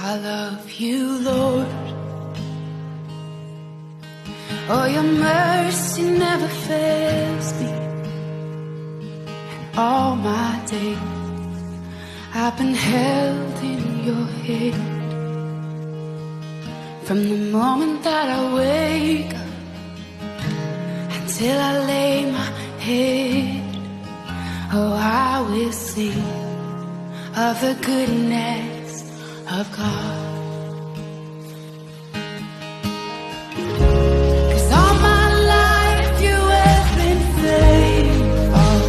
I love you, Lord. Oh, your mercy never fails me. And all my days I've been held in your hand. From the moment that I wake up until I lay my head, oh, I will sing of the goodness of God. 'Cause all my life you have been faithful,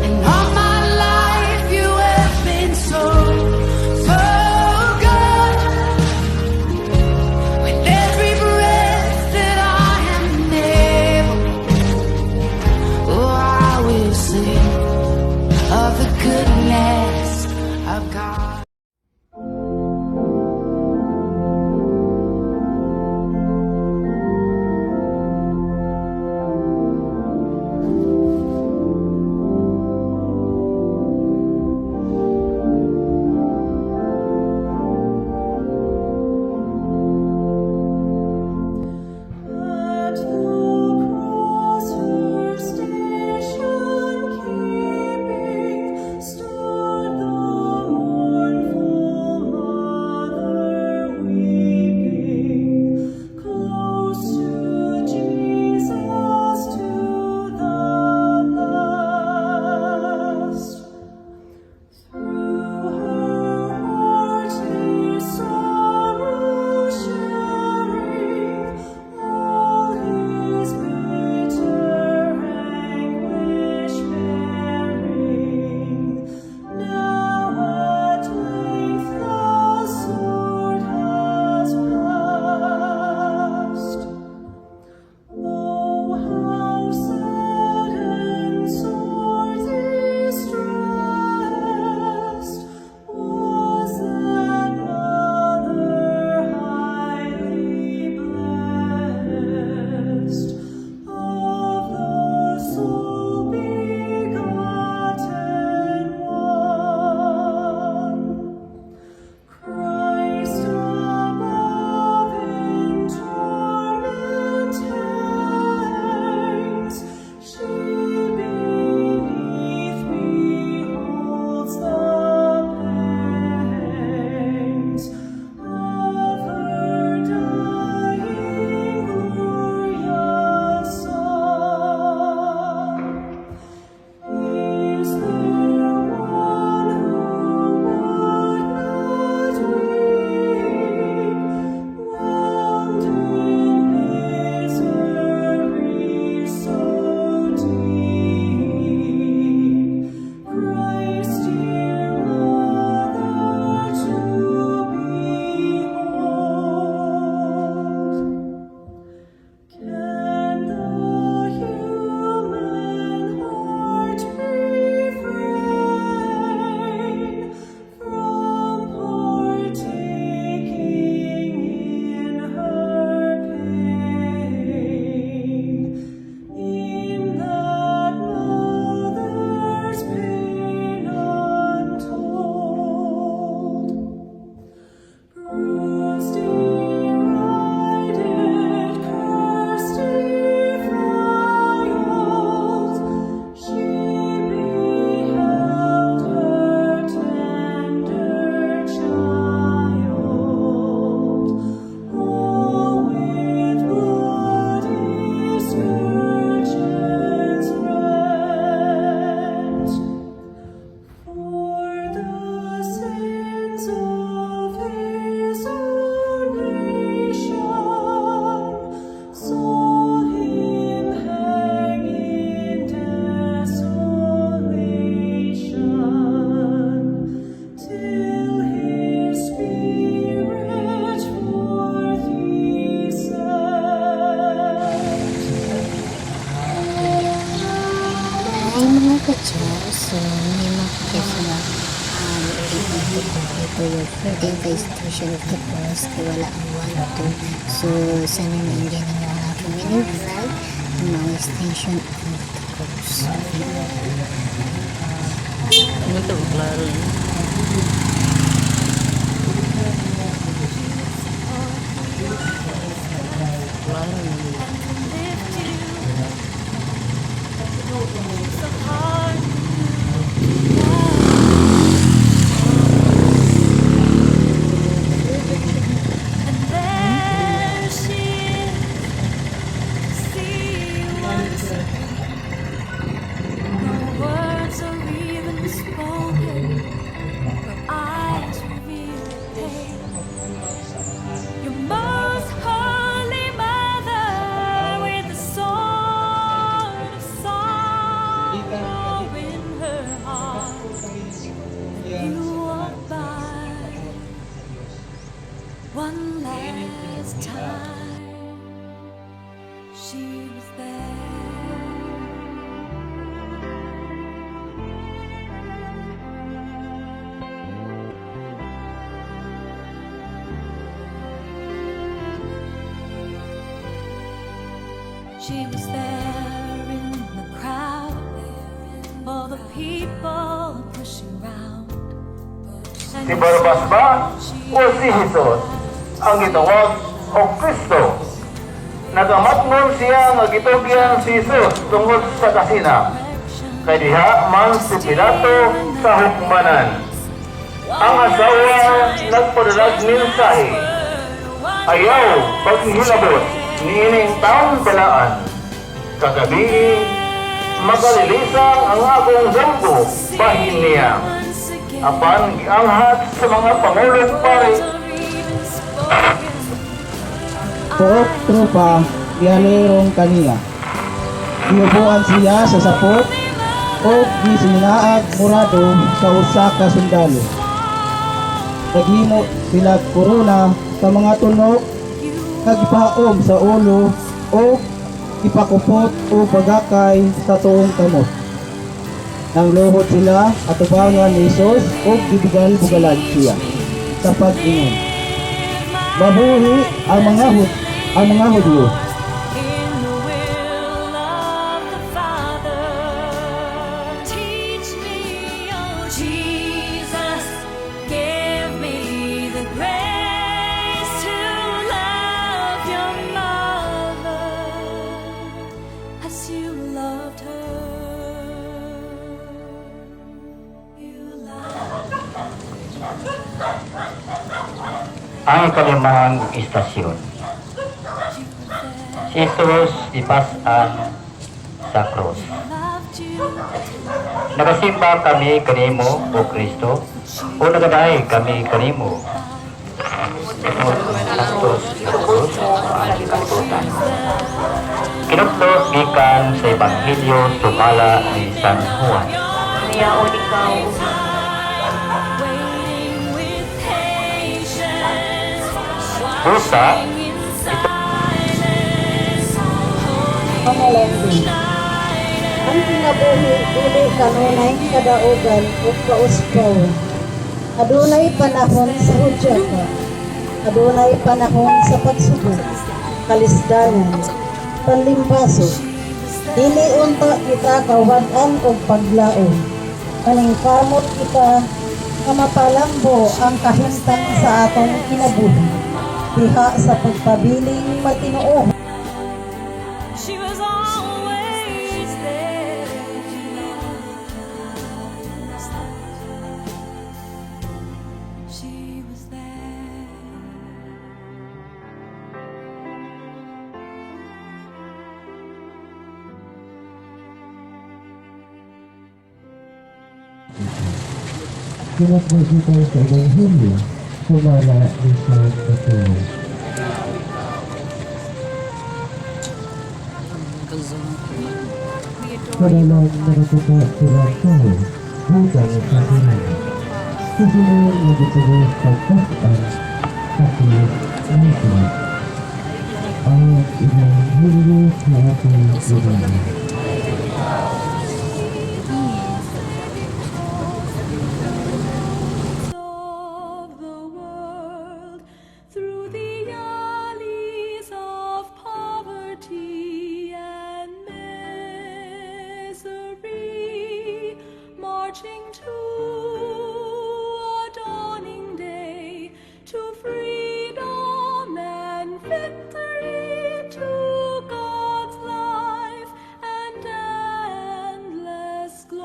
and all my life you have been so, so good. With every breath that I am able, oh, I will sing of the goodness of God. At the cross her station keeping, stood the mournful mother weeping, close to Jesus to the last. Through her heart his sorrow sharing, all his bitter anguish bearing. Now at length the sword has passed. Oh, how sad and sore distressed was that mother highly blessed, of the sole begotten one. Christ above in torment hangs, she beneath beholds the pangs of her dying glorious Son. Is there one who would not weep, whelmed in misery so deep? Christ, dear Mother, to behold. Can the human heart refrain from partaking in her pain, in that mother's pain untold? Bruised, derided, cursed, defiled, she beheld her tender child, all with bloody scourges rent. For the sins of his own nation, saw him hang in desolation, till his spirit forth he sent. Hi mga ka-char, so may makikita na ito yung 45 of the cross kaya wala ang 1, 2. So sana na-enjoy ninyo ang aking mini vlog ng mga extension of the cross. Ano ito? Klaro yun. last time she was there. She was there in the crowd, all the people pushing round. Si Barabas ba o si Jesus ang gitawag o Kristo? Nagamatngon siya nga gitugyan si Jesus tungod sa kasina. Kay diha man si Pilato sa hukmanan. Ang asawa nagpadalag mensahe. Ayaw paghilabot niining taong balaan. Kagabi, magalilisang ang akong zambo bahin niya. Apan gianghat sa mga pangulong pare. Tuok trupa, gialerong kaniya. Iubuan siya sa sapot o gisinaag murado sa usa ka sundalo. Naghimo sila korona sa mga tunok, nagpaom sa ulo o ipakupot o pagakay sa tuong kamot. Nang luhod sila at ubangan ni Jesus o gibugal-bugalan siya sa pag-ingon. Mabuhi ang mga Hudyo. In the will of the Father, teach me, oh Jesus, give me the grace to love your mother as you loved her. You loved Ang kalimang istasyon. Si Jesus ipasan sa krus. you. Nagasimba kami kanimo, O Kristo, o nagadaay kami kanimo. Santos sa krus, ang kalibutan. Kinutlos gikan sa Ebanghelyo sumala ni San Juan. Waiting with patience, Pusa, in silence, Pangalangin. Ang kinabuhi dili kanunay kadaugan o kauspaw. Adunay panahon sa hudyata. Adunay panahon sa pagsubok, kalisdanan, panlimbaso. Dili unta kita kawagan o paglaom. Maningkamot kita nga mapalambo ang kahintang sa atong kinabuhi. Diha sa pagpabiling matinuo. she was always there. She was there. Pinaposito sa Ebanghelyo, sumala ni San Mateo. Kadalang nakatuta sila tayo, hanggang sa hirap. Susunod na gituloy pagkastaan, sakit, angkin. Ang Ebanghelyo sa ating Ebanghelyo. Of the world, through the alleys of poverty and misery, marching to a dawning day, to freedom and victory, to God's life and endless glory.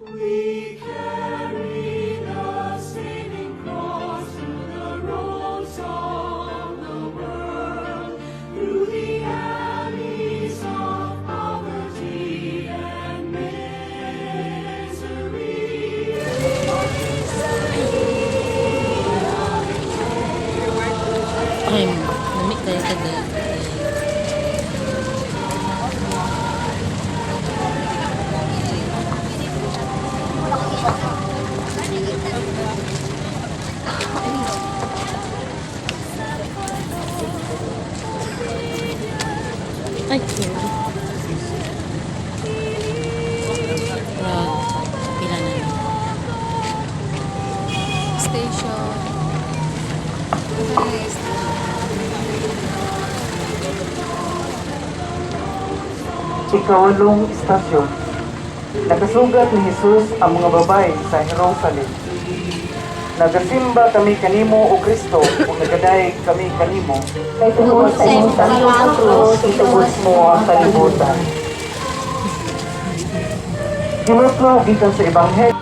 We carry the saving cross through the roads of the world, through the alleys of poverty and misery. Ay, namit kayo kada. Ikawalong istasyon. Nagasugat ni Jesus ang mga babae sa Jerusalem. Nagasimba kami kanimo o Kristo o nagaday kami kanimo. Kay tungod sa imong santo sa krus, itubos mo ang kalibutan. Kinutlo gikan sa Ebanghelyo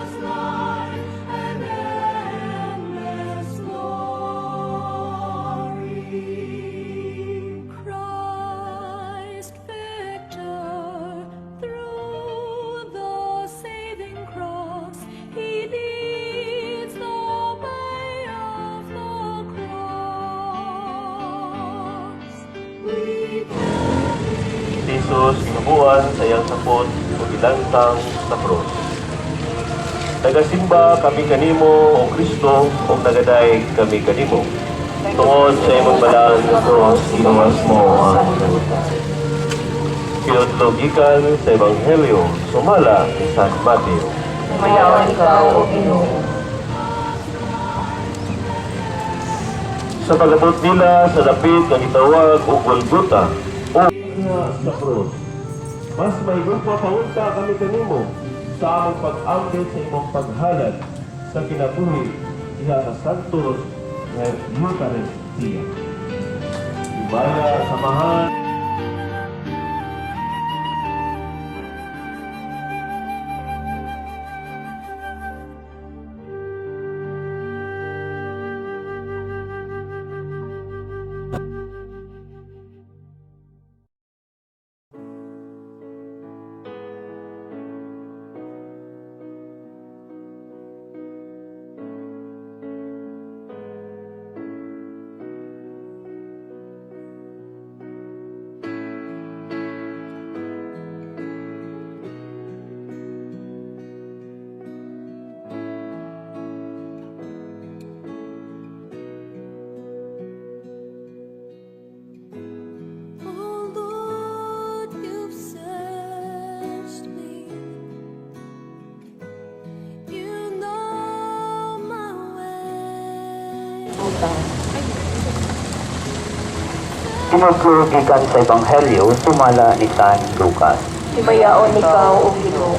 Christ victor through the saving cross, He leads the way of the cross. We Si Jesus ginubuan sa iyang sapot o gilantang sa krus. Nagasimba kami kanimo o Kristo o nagaday kami kanimo. Tungod sa imong balaan nga krus, inuwas mo ang kalibutan. Kinutlo gikan sa Ebanghelyo sumala ni San Mateo. Mayawan ikaw, O Ginoo. Sa pag-abot nila sa dapit nga gitawag o Golgota o nga sa krus. Mas may pa paunta kami kanimo sa among pag-anggit sa imong paghalad sa kinabuhi diha sa Santos nga Eucharistia. Ibaya samahan Oh Lord, you've searched me. You know my way. Kinutlo gikan sa Ebanghelyo sumala ni San Lucas. Ibayaon ikaw, O Ginoo.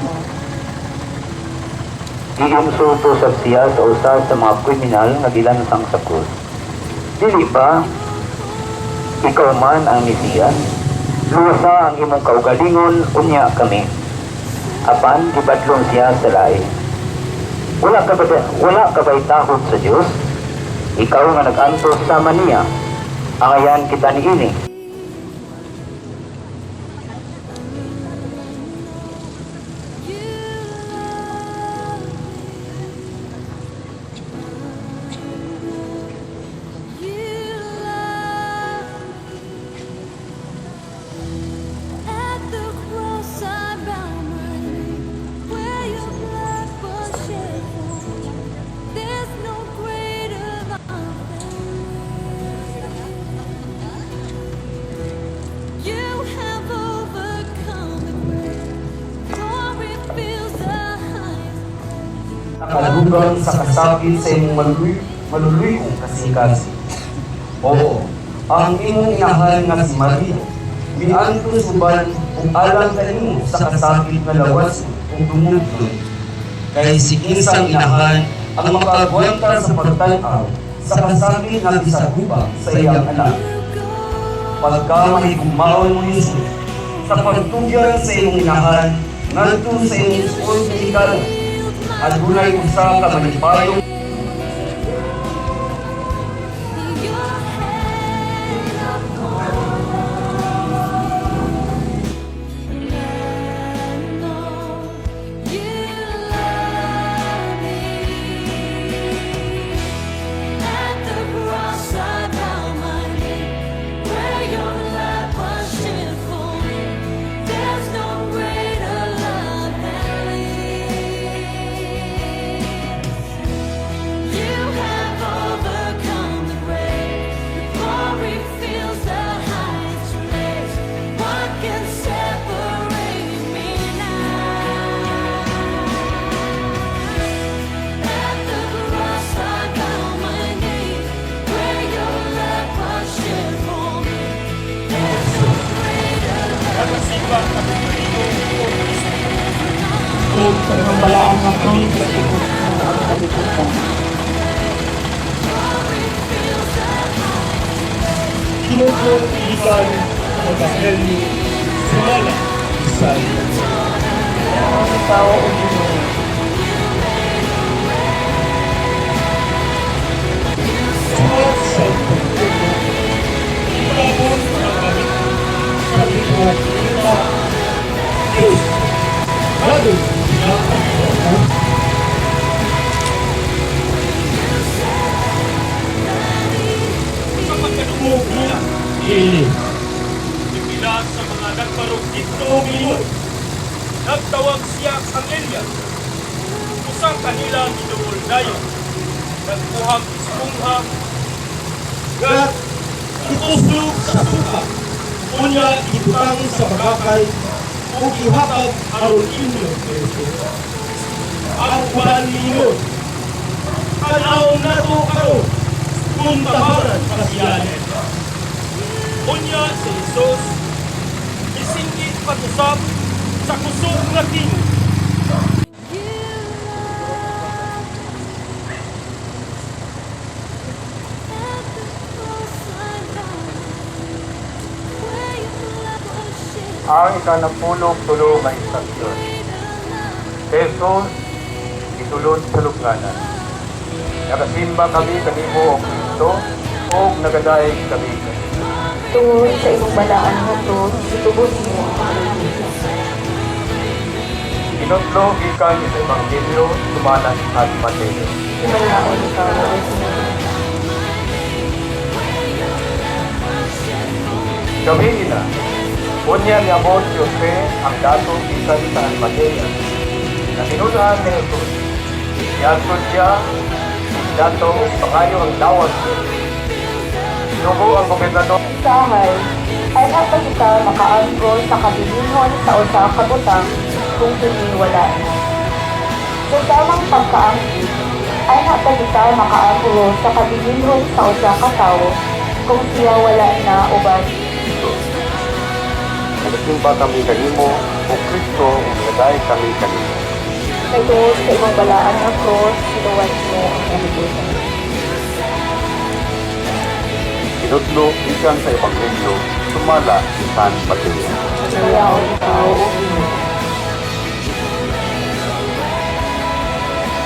Giinsulto sa siya sa usa sa mga kriminal nga gilansang sa krus. Dili ba ikaw man ang Mesiyas? Luwasa ang imong kaugalingon unya kami. Apan gibadlong siya sa lain. Wala ka ba'y takot sa Dios? Ikaw nga nag-antos sama niya. Angayan kita niini. At the cross I bow my knee, where your blood was shed for me. There's no greater love than this. You have overcome the grave. Glory fills the highest. nakalugang sa kasakit sa imong maluluy kong kasing-kasi. Oo, ang imong inahan nga si Maria, mianto suban ug alang kanimo sa kasakit nga lawas ug dumugtong. Kay si kinsang inahan ang makaagwanta sa pagtanaw sa kasakit nga bisagubang sa iyang anak. Pagka mahigumawon mo Jesus, sa pagtugyan sa imong inahan, ngadto sa imong suol medikal, adunay usa ka manipayong Your hand upon and I know you love me. At the cross I bow my knee, where your blood was shed for me. There's no greater love than this. imong balaan nga krus itubos mo ang kalibutan. Kinuklong ikan ang dahil ni Sumala Isay. Ikaw o Ginoo. Sumat sa pagkulo, itabon ang kami sa likod kita. Diyos, bagay na ang ako. Sa pagkanuog niya, ipila sa mga nagparong dito ngayon. Nagtawag siya ang Elia. Usang kanila gidugol dayon. Nagkuhang ispungha. Gat ituslog sa suka. Unya ibutang sa bagakay. O ihatag aron inyo. Ang uban ninyo. Tanaw na to karon. Kung tabaran kasiyanin. Unya si Jesus. Isinggit pag-usap sa kusog na tingog. Ang ikanapulong-tulo nga istasyon. Jesus, itulod sa lubnganan. Nakasimba kami kanimo o Kristo, o nagadaig kami. Tungod sa imong balaan nga krus itubos mo ang kalibutan. Inutlo ikan sa Ebanghelyo, sumanan at Mateo. Imalaon ikaw o Ginoo. Kami ina, unya ni Abot Jose ang dato ikan sa Almadea. Na tinulaan ni Jesus, iatod siya, dato pangayo ang dawat niya. Sinubo ang gobernador. Sahay, ay hatag ikaw makaanggo sa kabilinhon sa usa ka butang kung kini wala na. Sa tamang pagkaanggi, ay hatag ikaw makaanggo sa kabilinhon sa usa ka tawo kung siya wala na uban. Nagsimba kami kanimo, o Kristo, nagadaig kami kanimo. Nagtuos sa imong balaan nga krus sinuwat mo ang kalibutan. Inutlo ikan sa Ebanghelyo, sumala San Mateo. Imalaon ikaw o Ginoo.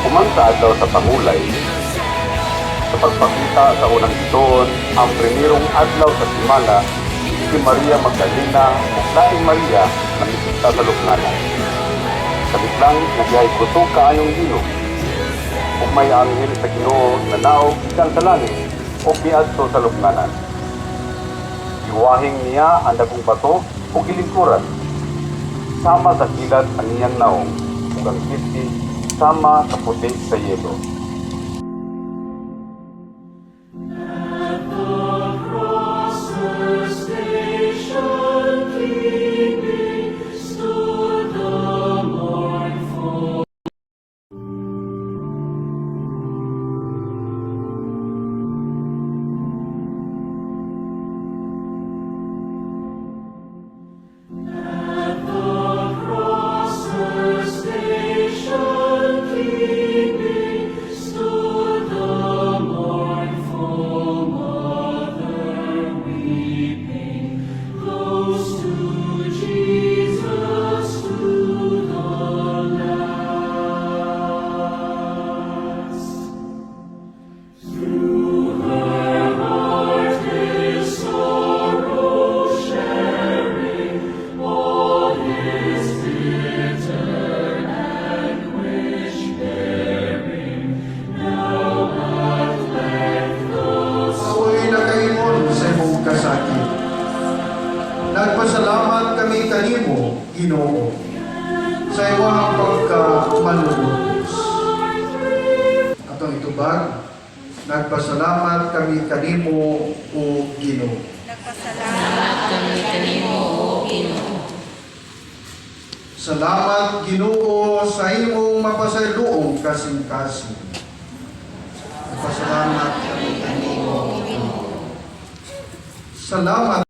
Umangsa daw sa pangulay, sa pagpakita sa unang itoon, ang primerong adlaw sa simana, si Maria Magdalena at laing Maria na misita sa lubnganan. Sa biglang nagyay kusog kaayong Ginoo. Ug may anghel sa Ginoo na naog ikan sa langit o piadto sa lubnganan. Iwahing niya ang dagong bato o gilingkuran. Sama sa kilat ang iyang naong ug ang kiti sama sa puti sa yelo. Nagpasalamat kami kanimo, Ginoo, sa imong pagkamanubos. Atong itubag, nagpasalamat kami kanimo, o Ginoo. Salamat kami kanimo o Ginoo. Salamat, Ginoo, sa imong mapasayloong kasing-kasing. Nagpasalamat kami kanimo, Ginoo. Salamat.